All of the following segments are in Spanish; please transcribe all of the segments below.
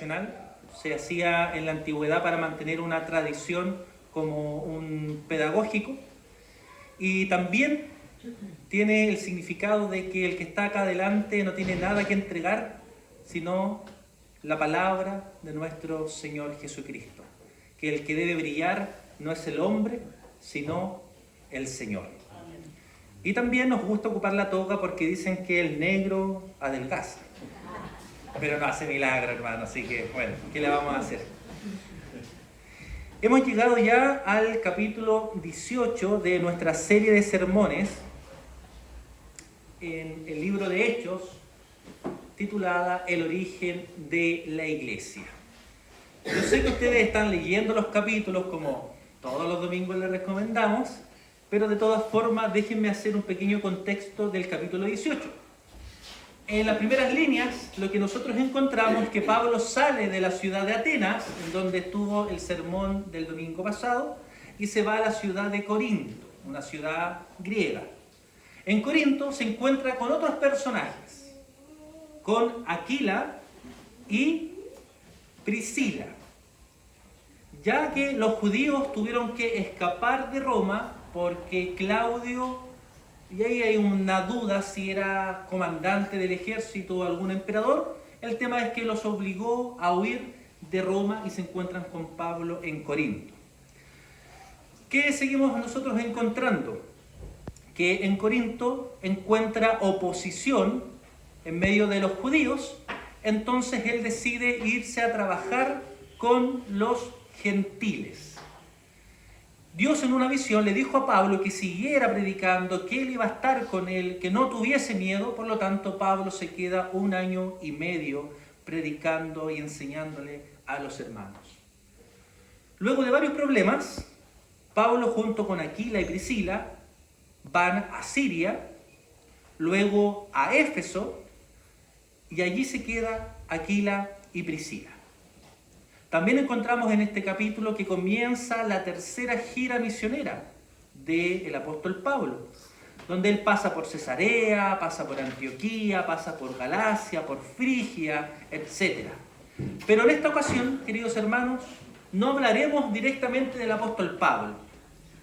tradicional, se hacía en la antigüedad para mantener una tradición como un pedagógico, y también tiene el significado de que el que está acá adelante no tiene nada que entregar, sino la palabra de nuestro Señor Jesucristo, que el que debe brillar no es el hombre, sino el Señor. Y también nos gusta ocupar la toga porque dicen que el negro adelgaza, pero no hace milagro, hermano, así que bueno, ¿qué le vamos a hacer? Hemos llegado ya al capítulo 18 de nuestra serie de sermones en el libro de Hechos, titulada El origen de la iglesia. Yo sé que ustedes están leyendo los capítulos como todos los domingos les recomendamos, pero de todas formas déjenme hacer un pequeño contexto del capítulo 18. En las primeras líneas, lo que nosotros encontramos es que Pablo sale de la ciudad de Atenas, en donde estuvo el sermón del domingo pasado, y se va a la ciudad de Corinto, una ciudad griega. En Corinto se encuentra con otros personajes, con Aquila y Priscila, ya que los judíos tuvieron que escapar de Roma porque Claudio, y ahí hay una duda si era comandante del ejército o algún emperador, el tema es que los obligó a huir de Roma y se encuentran con Pablo en Corinto. ¿Qué seguimos nosotros encontrando? Que en Corinto encuentra oposición en medio de los judíos, entonces él decide irse a trabajar con los gentiles. Dios en una visión le dijo a Pablo que siguiera predicando, que él iba a estar con él, que no tuviese miedo, por lo tanto Pablo se queda 1 año y medio predicando y enseñándole a los hermanos. Luego de varios problemas, Pablo junto con Aquila y Priscila van a Siria, luego a Éfeso, y allí se queda Aquila y Priscila. También encontramos en este capítulo que comienza la tercera gira misionera del apóstol Pablo, donde él pasa por Cesarea, pasa por Antioquía, pasa por Galacia, por Frigia, etc. Pero en esta ocasión, queridos hermanos, no hablaremos directamente del apóstol Pablo,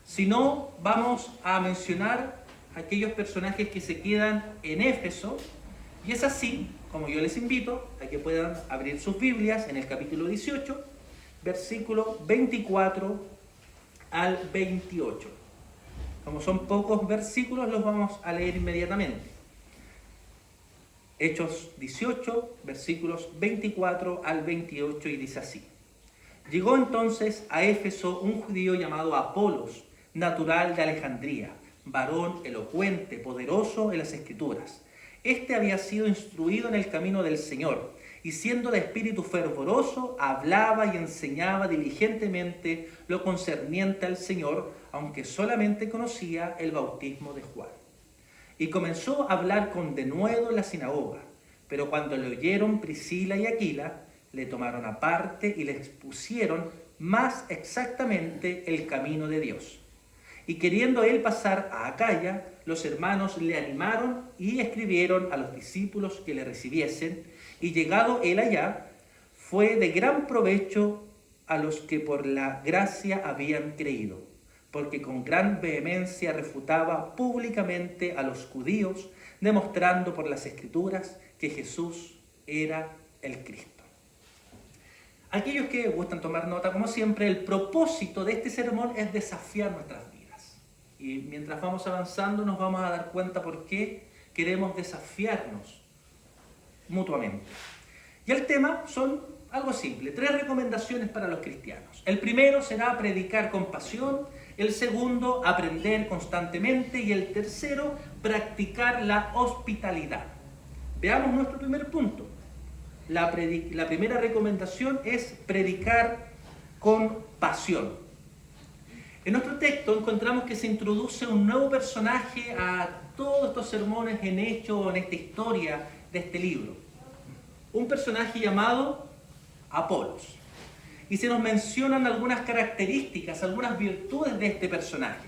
sino vamos a mencionar aquellos personajes que se quedan en Éfeso, y es así como yo les invito a que puedan abrir sus Biblias en el capítulo 18, versículo 24 al 28. Como son pocos versículos, los vamos a leer inmediatamente. Hechos 18, versículos 24 al 28, y dice así. Llegó entonces a Éfeso un judío llamado Apolos, natural de Alejandría, varón elocuente, poderoso en las Escrituras. Este había sido instruido en el camino del Señor, y siendo de espíritu fervoroso, hablaba y enseñaba diligentemente lo concerniente al Señor, aunque solamente conocía el bautismo de Juan. Y comenzó a hablar con denuedo en la sinagoga, pero cuando le oyeron Priscila y Aquila, le tomaron aparte y le expusieron más exactamente el camino de Dios. Y queriendo él pasar a Acaya, los hermanos le animaron y escribieron a los discípulos que le recibiesen, y llegado él allá, fue de gran provecho a los que por la gracia habían creído, porque con gran vehemencia refutaba públicamente a los judíos, demostrando por las Escrituras que Jesús era el Cristo. Aquellos que gustan tomar nota, como siempre, el propósito de este sermón es desafiar nuestras vidas. Y mientras vamos avanzando nos vamos a dar cuenta por qué queremos desafiarnos mutuamente. Y el tema son algo simple, 3 recomendaciones para los cristianos. El primero será predicar con pasión, el segundo, aprender constantemente, y el tercero, practicar la hospitalidad. Veamos nuestro primer punto. La primera recomendación es predicar con pasión. En nuestro texto encontramos que se introduce un nuevo personaje a todos estos sermones en Hechos, en esta historia de este libro. Un personaje llamado Apolos. Y se nos mencionan algunas características, algunas virtudes de este personaje.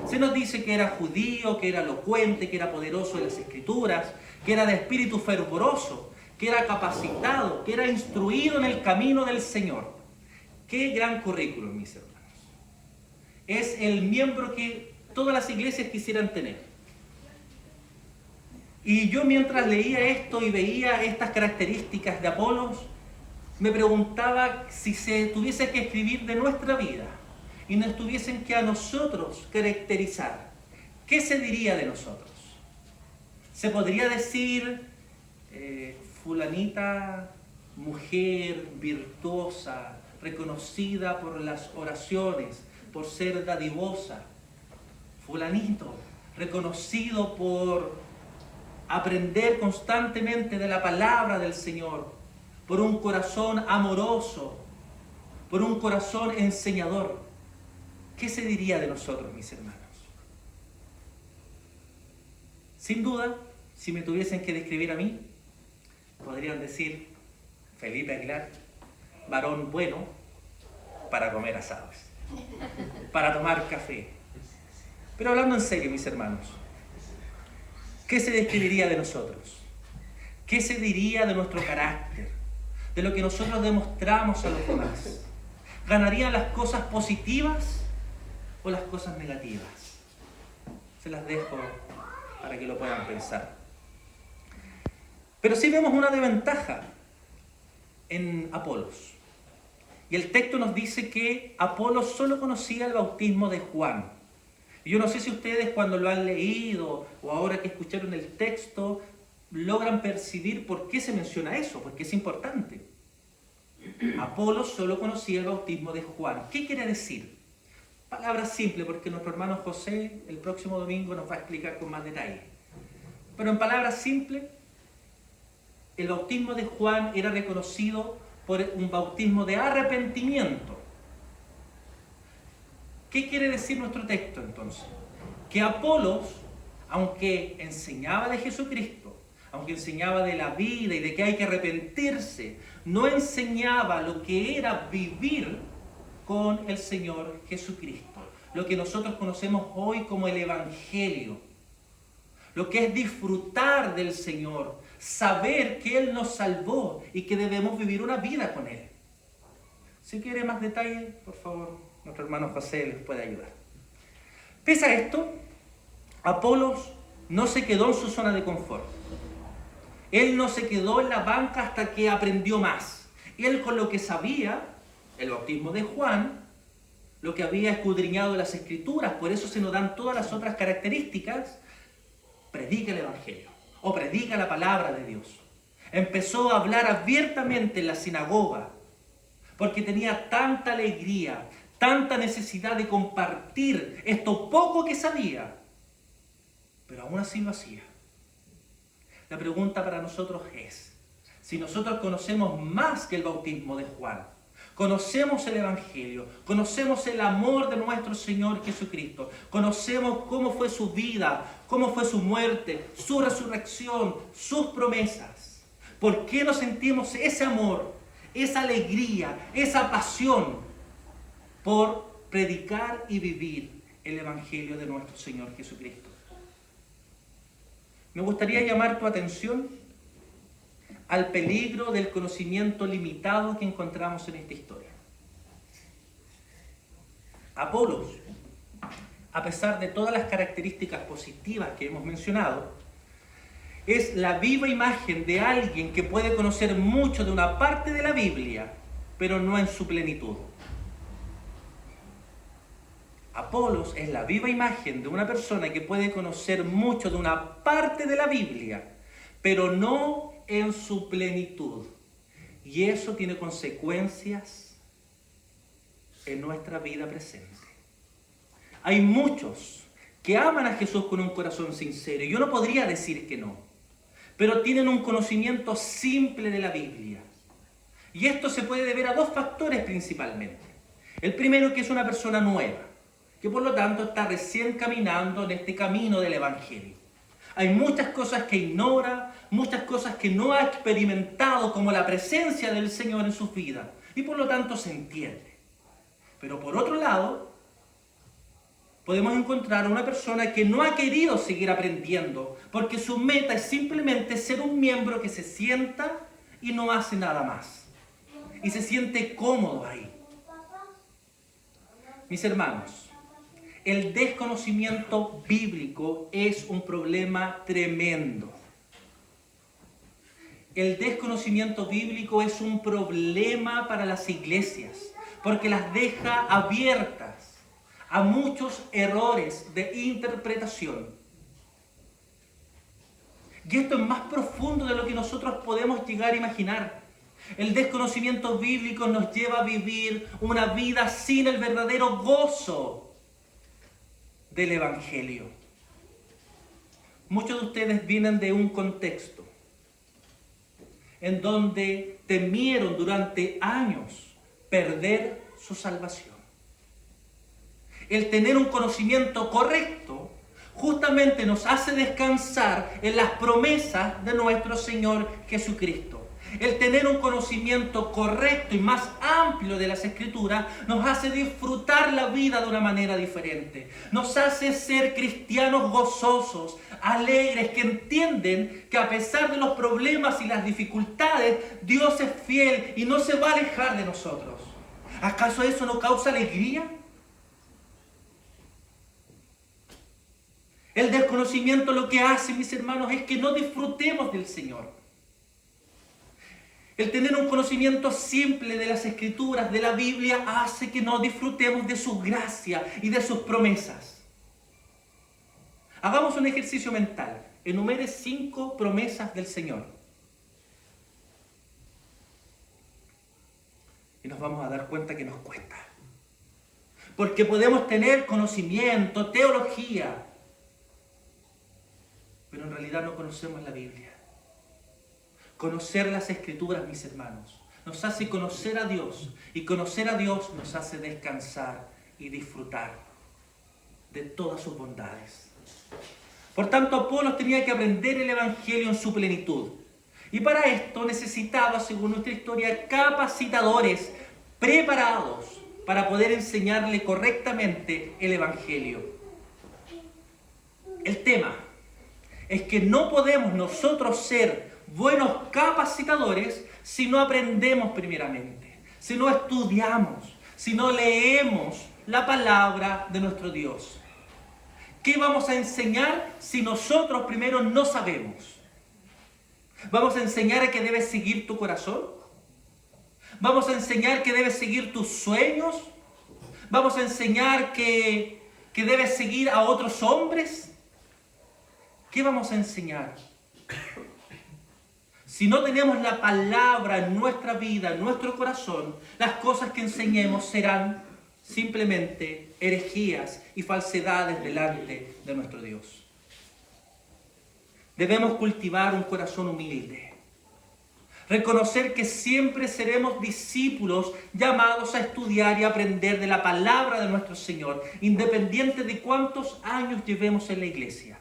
Se nos dice que era judío, que era elocuente, que era poderoso en las Escrituras, que era de espíritu fervoroso, que era capacitado, que era instruido en el camino del Señor. ¡Qué gran currículum, mis hermanos! Es el miembro que todas las iglesias quisieran tener. Y yo mientras leía esto y veía estas características de Apolos, me preguntaba si se tuviese que escribir de nuestra vida y nos tuviesen que a nosotros caracterizar, ¿qué se diría de nosotros? Se podría decir, fulanita, mujer virtuosa, reconocida por las oraciones, por ser dadivosa. Fulanito, reconocido por aprender constantemente de la palabra del Señor, por un corazón amoroso, por un corazón enseñador. ¿Qué se diría de nosotros, mis hermanos? Sin duda, si me tuviesen que describir a mí, podrían decir Felipe Aguilar, varón bueno para comer asados, para tomar café. Pero hablando en serio, mis hermanos, ¿qué se describiría de nosotros? ¿Qué se diría de nuestro carácter? De lo que nosotros demostramos a los demás. ¿Ganarían las cosas positivas o las cosas negativas? Se las dejo para que lo puedan pensar. Pero sí vemos una desventaja en Apolos. Y el texto nos dice que Apolos solo conocía el bautismo de Juan. Y yo no sé si ustedes cuando lo han leído o ahora que escucharon el texto logran percibir por qué se menciona eso, porque es importante. Apolos solo conocía el bautismo de Juan. ¿Qué quiere decir? Palabras simples, porque nuestro hermano José el próximo domingo nos va a explicar con más detalle. Pero en palabras simples, el bautismo de Juan era reconocido por un bautismo de arrepentimiento. ¿Qué quiere decir nuestro texto entonces? Que Apolos, aunque enseñaba de Jesucristo, aunque enseñaba de la vida y de que hay que arrepentirse, no enseñaba lo que era vivir con el Señor Jesucristo, lo que nosotros conocemos hoy como el Evangelio, lo que es disfrutar del Señor, saber que Él nos salvó y que debemos vivir una vida con Él. Si quiere más detalle, por favor, nuestro hermano José les puede ayudar. Pese a esto, Apolos no se quedó en su zona de confort. Él no se quedó en la banca hasta que aprendió más. Él con lo que sabía, el bautismo de Juan, lo que había escudriñado de las Escrituras, por eso se nos dan todas las otras características, predica el Evangelio o predica la palabra de Dios. Empezó a hablar abiertamente en la sinagoga porque tenía tanta alegría, tanta necesidad de compartir esto poco que sabía, pero aún así lo hacía. La pregunta para nosotros es, si nosotros conocemos más que el bautismo de Juan, conocemos el Evangelio, conocemos el amor de nuestro Señor Jesucristo, conocemos cómo fue su vida, cómo fue su muerte, su resurrección, sus promesas, ¿por qué no sentimos ese amor, esa alegría, esa pasión por predicar y vivir el Evangelio de nuestro Señor Jesucristo? Me gustaría llamar tu atención al peligro del conocimiento limitado que encontramos en esta historia. Apolos, a pesar de todas las características positivas que hemos mencionado, es la viva imagen de alguien que puede conocer mucho de una parte de la Biblia, pero no en su plenitud. Apolos es la viva imagen de una persona que puede conocer mucho de una parte de la Biblia, pero no en su plenitud. Y eso tiene consecuencias en nuestra vida presente. Hay muchos que aman a Jesús con un corazón sincero. Yo no podría decir que no, pero tienen un conocimiento simple de la Biblia. Y esto se puede deber a dos factores principalmente. El primero, que es una persona nueva, que por lo tanto está recién caminando en este camino del Evangelio. Hay muchas cosas que ignora, muchas cosas que no ha experimentado, como la presencia del Señor en su vida, y por lo tanto se entiende. Pero por otro lado, podemos encontrar a una persona que no ha querido seguir aprendiendo, porque su meta es simplemente ser un miembro que se sienta y no hace nada más. Y se siente cómodo ahí. Mis hermanos, el desconocimiento bíblico es un problema tremendo. El desconocimiento bíblico es un problema para las iglesias, porque las deja abiertas a muchos errores de interpretación. Y esto es más profundo de lo que nosotros podemos llegar a imaginar. El desconocimiento bíblico nos lleva a vivir una vida sin el verdadero gozo del Evangelio. Muchos de ustedes vienen de un contexto en donde temieron durante años perder su salvación. El tener un conocimiento correcto justamente nos hace descansar en las promesas de nuestro Señor Jesucristo. El tener un conocimiento correcto y más amplio de las Escrituras nos hace disfrutar la vida de una manera diferente. Nos hace ser cristianos gozosos, alegres, que entienden que a pesar de los problemas y las dificultades, Dios es fiel y no se va a alejar de nosotros. ¿Acaso eso no causa alegría? El desconocimiento lo que hace, mis hermanos, es que no disfrutemos del Señor. El tener un conocimiento simple de las Escrituras, de la Biblia, hace que no disfrutemos de su gracia y de sus promesas. Hagamos un ejercicio mental. Enumere 5 promesas del Señor. Y nos vamos a dar cuenta que nos cuesta. Porque podemos tener conocimiento, teología, pero en realidad no conocemos la Biblia. Conocer las Escrituras, mis hermanos, nos hace conocer a Dios, y conocer a Dios nos hace descansar y disfrutar de todas sus bondades. Por tanto, Apolos tenía que aprender el Evangelio en su plenitud. Y para esto necesitaba, según nuestra historia, capacitadores preparados para poder enseñarle correctamente el Evangelio. El tema es que no podemos nosotros ser buenos capacitadores si no aprendemos primeramente, si no estudiamos, si no leemos la palabra de nuestro Dios. ¿Qué vamos a enseñar si nosotros primero no sabemos? ¿Vamos a enseñar que debes seguir tu corazón? ¿Vamos a enseñar que debes seguir tus sueños? ¿Vamos a enseñar que debes seguir a otros hombres? ¿Qué vamos a enseñar? Si no tenemos la palabra en nuestra vida, en nuestro corazón, las cosas que enseñemos serán simplemente herejías y falsedades delante de nuestro Dios. Debemos cultivar un corazón humilde. Reconocer que siempre seremos discípulos llamados a estudiar y aprender de la palabra de nuestro Señor, independiente de cuántos años llevemos en la iglesia.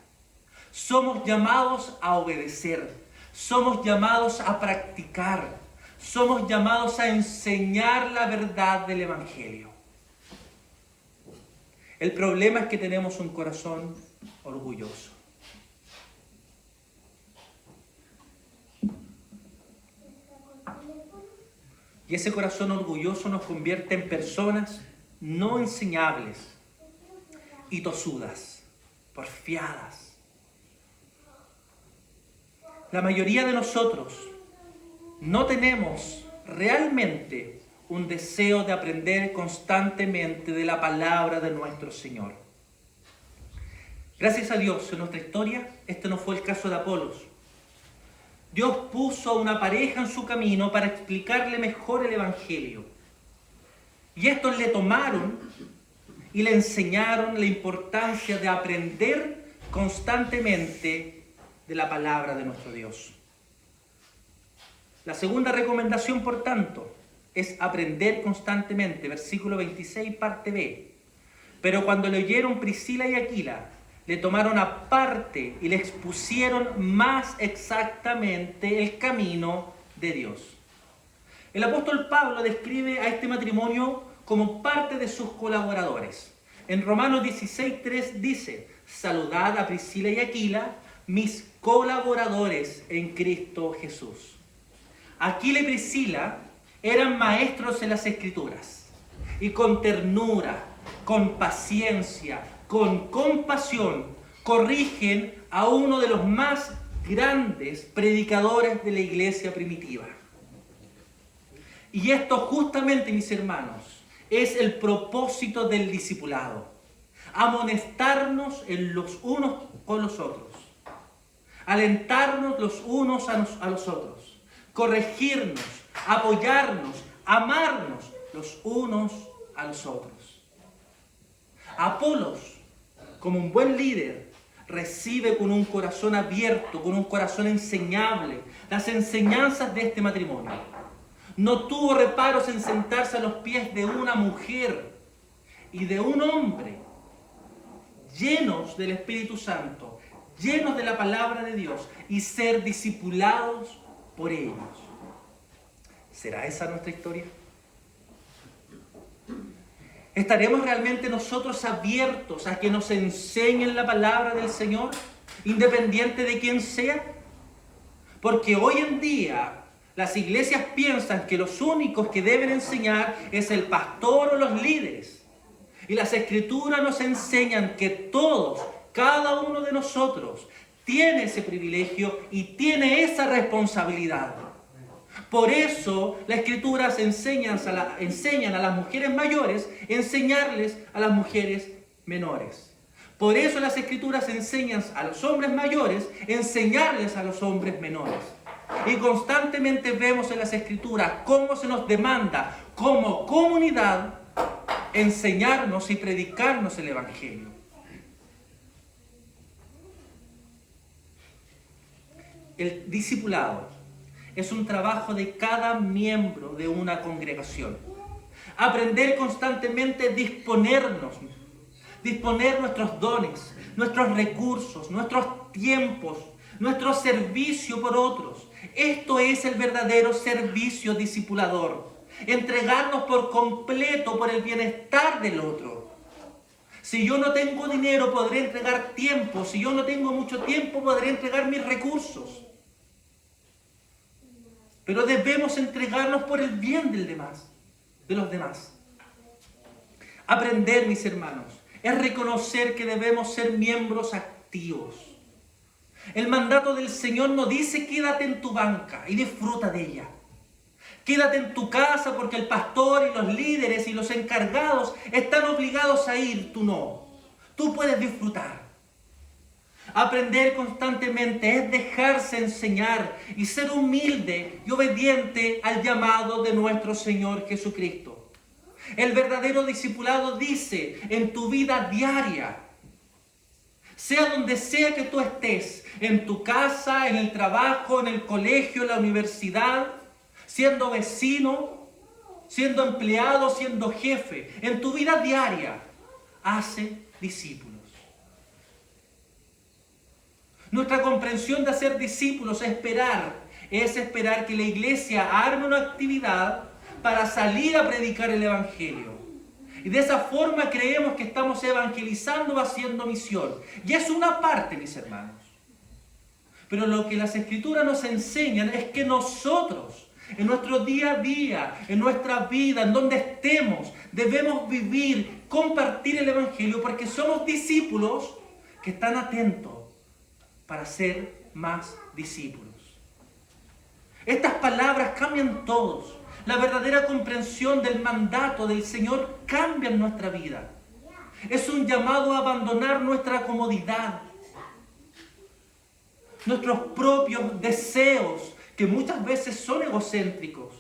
Somos llamados a obedecer. Somos llamados a practicar. Somos llamados a enseñar la verdad del Evangelio. El problema es que tenemos un corazón orgulloso. Y ese corazón orgulloso nos convierte en personas no enseñables y tosudas, porfiadas. La mayoría de nosotros no tenemos realmente un deseo de aprender constantemente de la palabra de nuestro Señor. Gracias a Dios, en nuestra historia, este no fue el caso de Apolos. Dios puso a una pareja en su camino para explicarle mejor el Evangelio. Y estos le tomaron y le enseñaron la importancia de aprender constantemente de la palabra de nuestro Dios. La segunda recomendación, por tanto, es aprender constantemente. Versículo 26, parte B. Pero cuando le oyeron Priscila y Aquila, le tomaron aparte y le expusieron más exactamente el camino de Dios. El apóstol Pablo describe a este matrimonio como parte de sus colaboradores. En Romanos 16:3 dice: saludad a Priscila y Aquila, mis colaboradores en Cristo Jesús. Aquila y Priscila eran maestros en las Escrituras y con ternura, con paciencia, con compasión, corrigen a uno de los más grandes predicadores de la iglesia primitiva. Y esto justamente, mis hermanos, es el propósito del discipulado: amonestarnos en los unos con los otros, alentarnos los unos a los otros, corregirnos, apoyarnos, amarnos los unos a los otros. Apolos, como un buen líder, recibe con un corazón abierto, con un corazón enseñable, las enseñanzas de este matrimonio. No tuvo reparos en sentarse a los pies de una mujer y de un hombre llenos del Espíritu Santo, llenos de la palabra de Dios, y ser discipulados por ellos. ¿Será esa nuestra historia? ¿Estaremos realmente nosotros abiertos a que nos enseñen la palabra del Señor, independiente de quién sea? Porque hoy en día las iglesias piensan que los únicos que deben enseñar es el pastor o los líderes. Y las Escrituras nos enseñan que todos, cada uno de nosotros, tiene ese privilegio y tiene esa responsabilidad. Por eso las Escrituras enseñan a las mujeres mayores enseñarles a las mujeres menores. Por eso las Escrituras enseñan a los hombres mayores enseñarles a los hombres menores. Y constantemente vemos en las Escrituras cómo se nos demanda como comunidad enseñarnos y predicarnos el Evangelio. El discipulado es un trabajo de cada miembro de una congregación. Aprender constantemente a disponer nuestros dones, nuestros recursos, nuestros tiempos, nuestro servicio por otros. Esto es el verdadero servicio discipulador. Entregarnos por completo por el bienestar del otro. Si yo no tengo dinero, podré entregar tiempo. Si yo no tengo mucho tiempo, podré entregar mis recursos. Pero debemos entregarnos por el bien de los demás. Aprender, mis hermanos, es reconocer que debemos ser miembros activos. El mandato del Señor no dice quédate en tu banca y disfruta de ella. Quédate en tu casa porque el pastor y los líderes y los encargados están obligados a ir, tú no. Tú puedes disfrutar. Aprender constantemente es dejarse enseñar y ser humilde y obediente al llamado de nuestro Señor Jesucristo. El verdadero discipulado dice en tu vida diaria, sea donde sea que tú estés, en tu casa, en el trabajo, en el colegio, en la universidad, siendo vecino, siendo empleado, siendo jefe, en tu vida diaria, hace discípulos. Nuestra comprensión de hacer discípulos es esperar que la iglesia arme una actividad para salir a predicar el Evangelio. Y de esa forma creemos que estamos evangelizando o haciendo misión. Y es una parte, mis hermanos. Pero lo que las Escrituras nos enseñan es que nosotros, en nuestro día a día, en nuestra vida, en donde estemos, debemos vivir, compartir el Evangelio, porque somos discípulos que están atentos para ser más discípulos. Estas palabras cambian todos. La verdadera comprensión del mandato del Señor cambia en nuestra vida. Es un llamado a abandonar nuestra comodidad, nuestros propios deseos, que muchas veces son egocéntricos.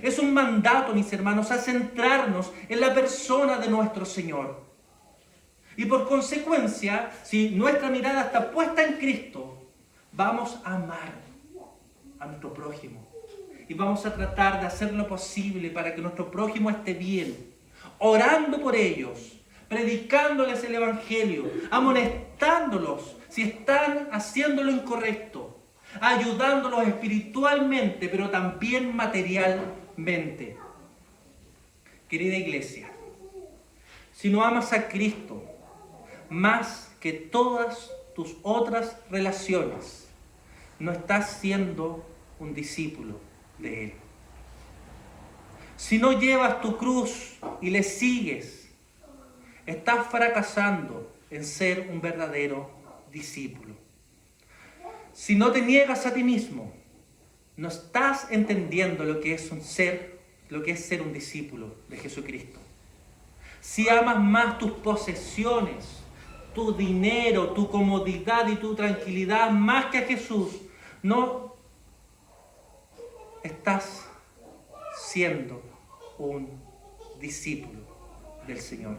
Es un mandato, mis hermanos, a centrarnos en la persona de nuestro Señor. Y por consecuencia, si nuestra mirada está puesta en Cristo, vamos a amar a nuestro prójimo. Y vamos a tratar de hacer lo posible para que nuestro prójimo esté bien, orando por ellos, predicándoles el Evangelio, amonestándolos si están haciendo lo incorrecto, ayudándolos espiritualmente, pero también materialmente. Querida iglesia, si no amas a Cristo más que todas tus otras relaciones, no estás siendo un discípulo de Él. Si no llevas tu cruz y le sigues, estás fracasando en ser un verdadero discípulo. Si no te niegas a ti mismo, no estás entendiendo lo que es ser un discípulo de Jesucristo. Si amas más tus posesiones, tu dinero, tu comodidad y tu tranquilidad más que a Jesús, no estás siendo un discípulo del Señor.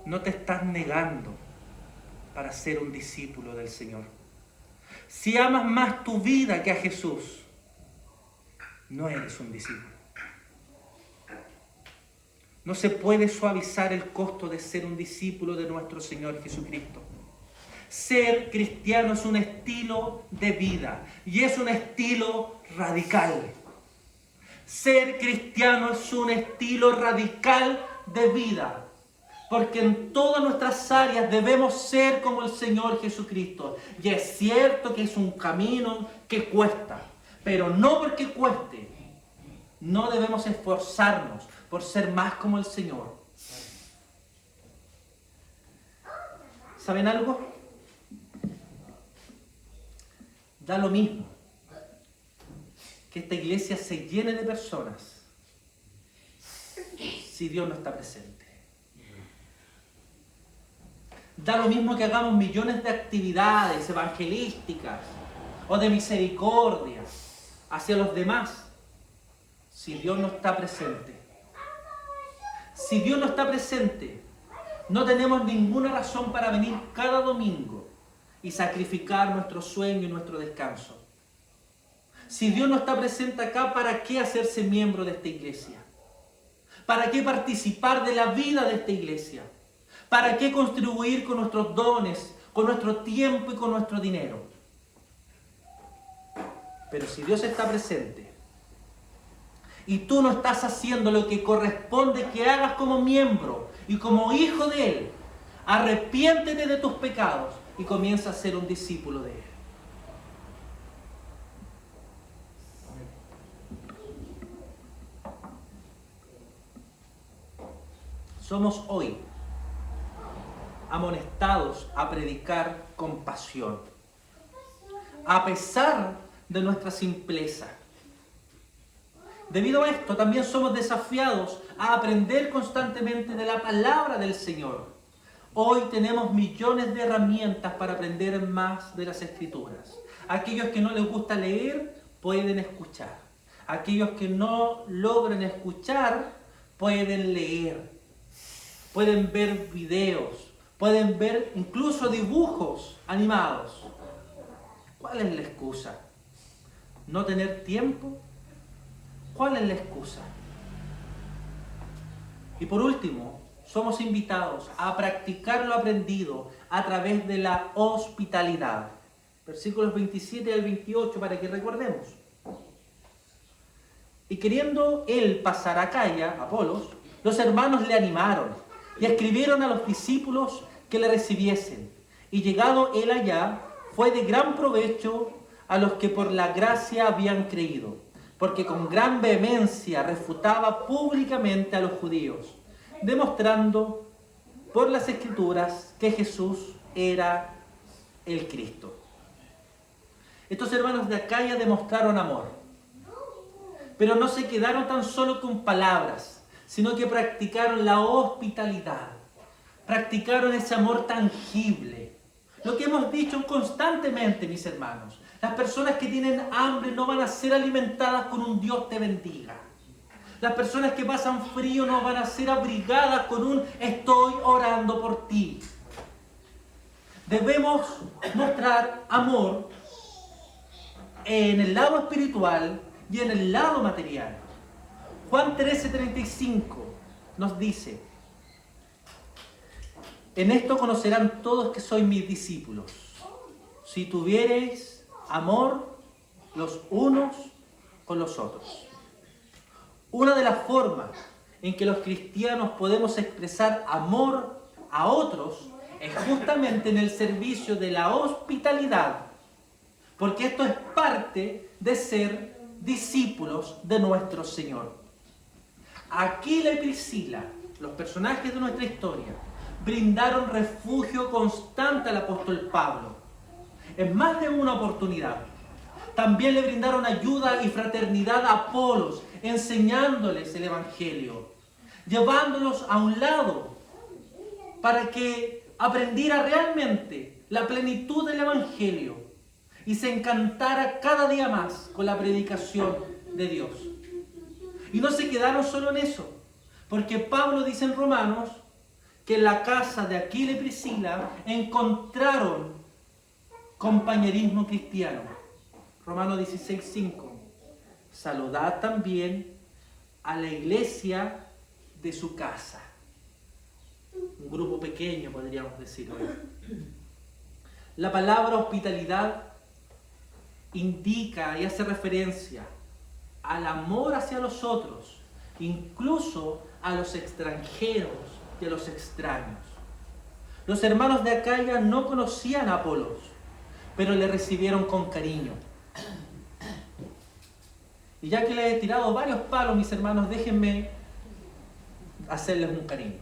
No te estás negando para ser un discípulo del Señor. Si amas más tu vida que a Jesús, no eres un discípulo. No se puede suavizar el costo de ser un discípulo de nuestro Señor Jesucristo. Ser cristiano es un estilo de vida y es un estilo radical. Ser cristiano es un estilo radical de vida, porque en todas nuestras áreas debemos ser como el Señor Jesucristo. Y es cierto que es un camino que cuesta, pero no porque cueste, no debemos esforzarnos por ser más como el Señor. ¿Saben algo? Da lo mismo que esta iglesia se llene de personas si Dios no está presente. Da lo mismo que hagamos millones de actividades evangelísticas o de misericordia hacia los demás si Dios no está presente. Si Dios no está presente, no tenemos ninguna razón para venir cada domingo y sacrificar nuestro sueño y nuestro descanso. Si Dios no está presente acá, ¿para qué hacerse miembro de esta iglesia? ¿Para qué participar de la vida de esta iglesia? ¿Para qué contribuir con nuestros dones, con nuestro tiempo y con nuestro dinero? Pero si Dios está presente y tú no estás haciendo lo que corresponde que hagas como miembro y como hijo de Él, arrepiéntete de tus pecados y comienza a ser un discípulo de Él. Somos hoy amonestados a predicar con pasión, a pesar de nuestra simpleza. Debido a esto, también somos desafiados a aprender constantemente de la palabra del Señor. Hoy tenemos millones de herramientas para aprender más de las Escrituras. Aquellos que no les gusta leer, pueden escuchar. Aquellos que no logran escuchar, pueden leer. Pueden ver videos, pueden ver incluso dibujos animados. ¿Cuál es la excusa? ¿No tener tiempo? ¿Cuál es la excusa? Y por último, somos invitados a practicar lo aprendido a través de la hospitalidad. Versículos 27 al 28 para que recordemos. Y queriendo él pasar a Acaya, Apolos, los hermanos le animaron y escribieron a los discípulos que le recibiesen. Y llegado él allá, fue de gran provecho a los que por la gracia habían creído, porque con gran vehemencia refutaba públicamente a los judíos, demostrando por las Escrituras que Jesús era el Cristo. Estos hermanos de Acaya demostraron amor, pero no se quedaron tan solo con palabras, sino que practicaron la hospitalidad, practicaron ese amor tangible. Lo que hemos dicho constantemente, mis hermanos, las personas que tienen hambre no van a ser alimentadas con un Dios te bendiga. Las personas que pasan frío no van a ser abrigadas con un estoy orando por ti. Debemos mostrar amor en el lado espiritual y en el lado material. Juan 13:35 nos dice: en esto conocerán todos que sois mis discípulos, si tuviereis amor los unos con los otros. Una de las formas en que los cristianos podemos expresar amor a otros es justamente en el servicio de la hospitalidad, porque esto es parte de ser discípulos de nuestro Señor. Aquila y Priscila, los personajes de nuestra historia, brindaron refugio constante al apóstol Pablo en más de una oportunidad. También le brindaron ayuda y fraternidad a Apolos, enseñándoles el Evangelio, llevándolos a un lado para que aprendiera realmente la plenitud del Evangelio y se encantara cada día más con la predicación de Dios. Y no se quedaron solo en eso, porque Pablo dice en Romanos que en la casa de Aquila y Priscila encontraron compañerismo cristiano. Romanos 16:5. Saludad también a la iglesia de su casa. Un grupo pequeño, podríamos decir hoy. La palabra hospitalidad indica y hace referencia al amor hacia los otros, incluso a los extranjeros y a los extraños. Los hermanos de Acaya no conocían a Apolos, pero le recibieron con cariño. Y ya que les he tirado varios palos, mis hermanos, déjenme hacerles un cariño.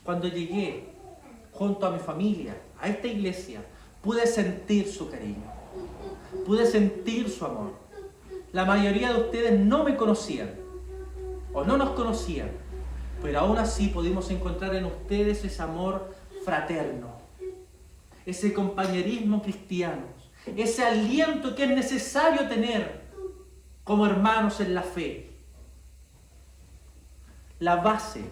Cuando llegué junto a mi familia a esta iglesia, pude sentir su cariño, pude sentir su amor. La mayoría de ustedes no me conocían o no nos conocían, pero aún así pudimos encontrar en ustedes ese amor fraterno, ese compañerismo cristiano, ese aliento que es necesario tener como hermanos en la fe. La base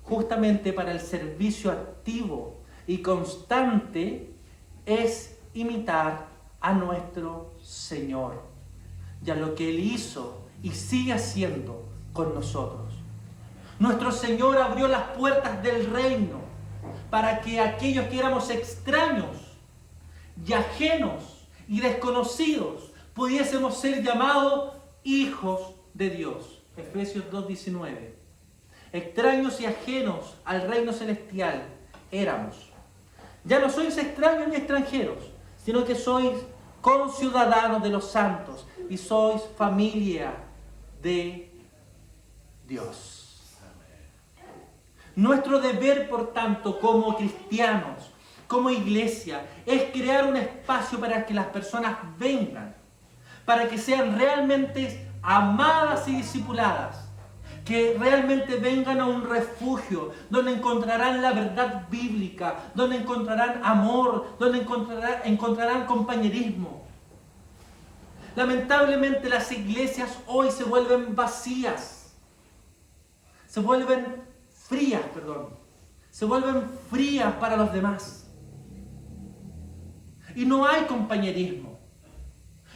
justamente para el servicio activo y constante es imitar a nuestro Señor y a lo que Él hizo y sigue haciendo con nosotros. Nuestro Señor abrió las puertas del reino para que aquellos que éramos extraños y ajenos y desconocidos pudiésemos ser llamados hijos de Dios. Efesios 2:19. Extraños y ajenos al reino celestial éramos. Ya no sois extraños ni extranjeros, sino que sois conciudadanos de los santos y sois familia de Dios. Nuestro deber, por tanto, como cristianos, como iglesia, es crear un espacio para que las personas vengan, para que sean realmente amadas y discipuladas, que realmente vengan a un refugio donde encontrarán la verdad bíblica, donde encontrarán amor, donde encontrarán compañerismo. Lamentablemente las iglesias hoy se vuelven vacías, se vuelven frías para los demás. Y no hay compañerismo,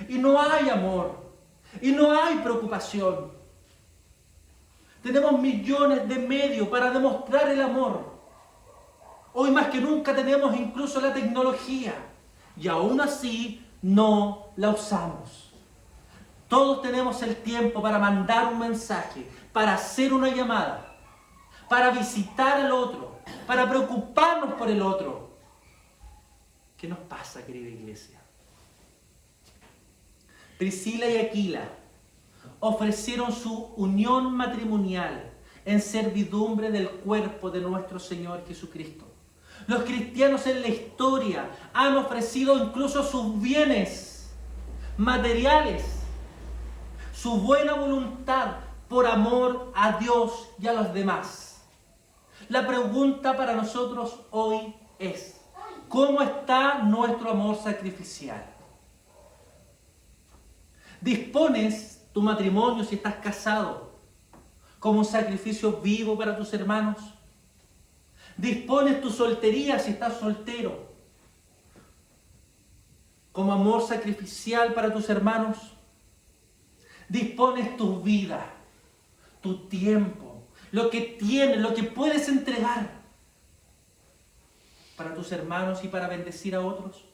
y no hay amor, y no hay preocupación. Tenemos millones de medios para demostrar el amor. Hoy más que nunca tenemos incluso la tecnología y aún así no la usamos. Todos tenemos el tiempo para mandar un mensaje, para hacer una llamada, para visitar al otro, para preocuparnos por el otro. ¿Qué nos pasa, querida iglesia? Priscila y Aquila ofrecieron su unión matrimonial en servidumbre del cuerpo de nuestro Señor Jesucristo. Los cristianos en la historia han ofrecido incluso sus bienes materiales, su buena voluntad por amor a Dios y a los demás. La pregunta para nosotros hoy es: ¿cómo está nuestro amor sacrificial? ¿Dispones tu matrimonio, si estás casado, como un sacrificio vivo para tus hermanos? ¿Dispones tu soltería, si estás soltero, como amor sacrificial para tus hermanos? ¿Dispones tu vida, tu tiempo, lo que tienes, lo que puedes entregar para tus hermanos y para bendecir a otros?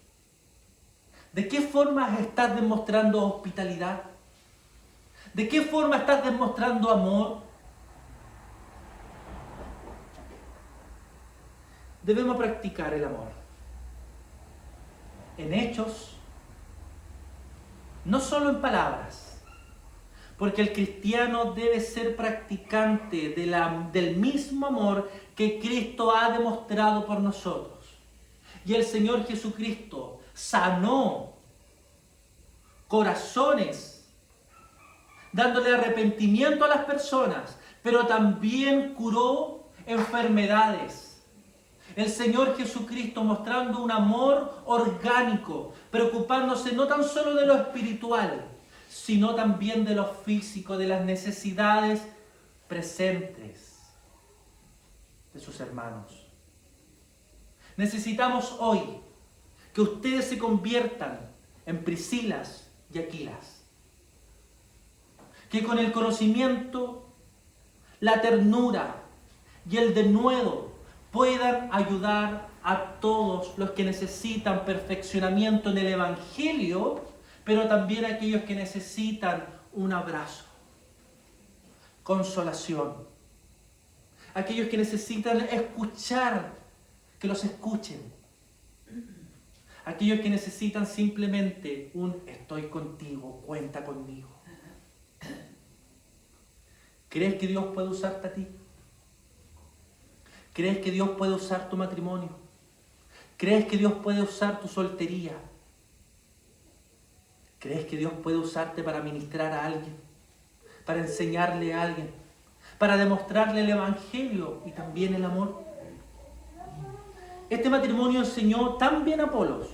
¿De qué forma estás demostrando hospitalidad? ¿De qué forma estás demostrando amor? Debemos practicar el amor en hechos no solo en palabras, porque el cristiano debe ser practicante del mismo amor que Cristo ha demostrado por nosotros. Y el Señor Jesucristo sanó corazones, dándole arrepentimiento a las personas, pero también curó enfermedades. El Señor Jesucristo mostrando un amor orgánico, preocupándose no tan solo de lo espiritual, sino también de lo físico, de las necesidades presentes de sus hermanos. Necesitamos hoy que ustedes se conviertan en Priscilas y Aquilas, que con el conocimiento, la ternura y el denuedo puedan ayudar a todos los que necesitan perfeccionamiento en el Evangelio, pero también a aquellos que necesitan un abrazo, consolación, aquellos que necesitan escuchar, que los escuchen, aquellos que necesitan simplemente un estoy contigo, cuenta conmigo. ¿Crees que Dios puede usarte a ti? ¿Crees que Dios puede usar tu matrimonio? ¿Crees que Dios puede usar tu soltería? ¿Crees que Dios puede usarte para ministrar a alguien? Para enseñarle a alguien? Para demostrarle el Evangelio y también el amor. Este matrimonio enseñó tan bien a Apolos,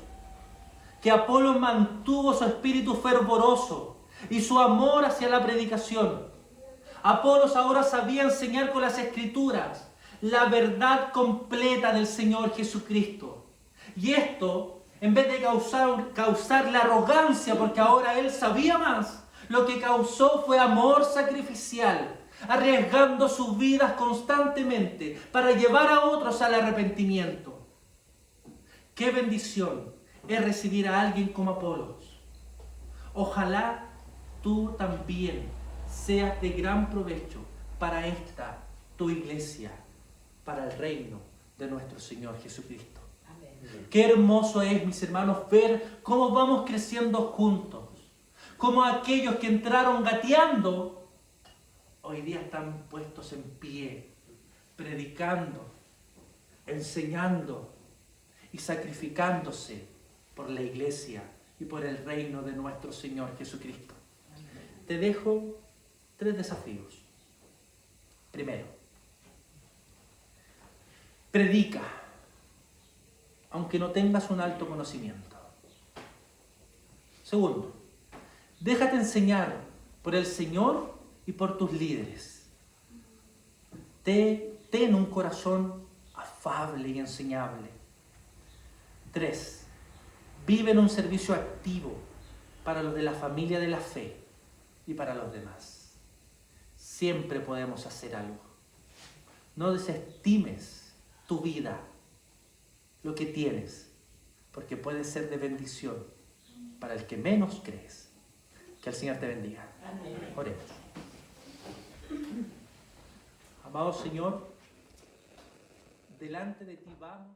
que Apolos mantuvo su espíritu fervoroso y su amor hacia la predicación. Apolos ahora sabía enseñar con las Escrituras la verdad completa del Señor Jesucristo. Y esto, en vez de causarle arrogancia, porque ahora él sabía más, lo que causó fue amor sacrificial, arriesgando sus vidas constantemente para llevar a otros al arrepentimiento. ¡Qué bendición es recibir a alguien como Apolos! Ojalá tú también seas de gran provecho para esta, tu iglesia, para el reino de nuestro Señor Jesucristo. Amén. Qué hermoso es, mis hermanos, ver cómo vamos creciendo juntos, cómo aquellos que entraron gateando, hoy día están puestos en pie, predicando, enseñando y sacrificándose por la iglesia y por el reino de nuestro Señor Jesucristo. Te dejo 3 desafíos. Primero, predica, aunque no tengas un alto conocimiento. Segundo, déjate enseñar por el Señor y por tus líderes. Ten un corazón afable y enseñable. 3, vive en un servicio activo para los de la familia de la fe y para los demás. Siempre podemos hacer algo. No desestimes tu vida, lo que tienes, porque puede ser de bendición para el que menos crees. Que el Señor te bendiga. Amén. Oremos. Amado Señor, delante de ti vamos.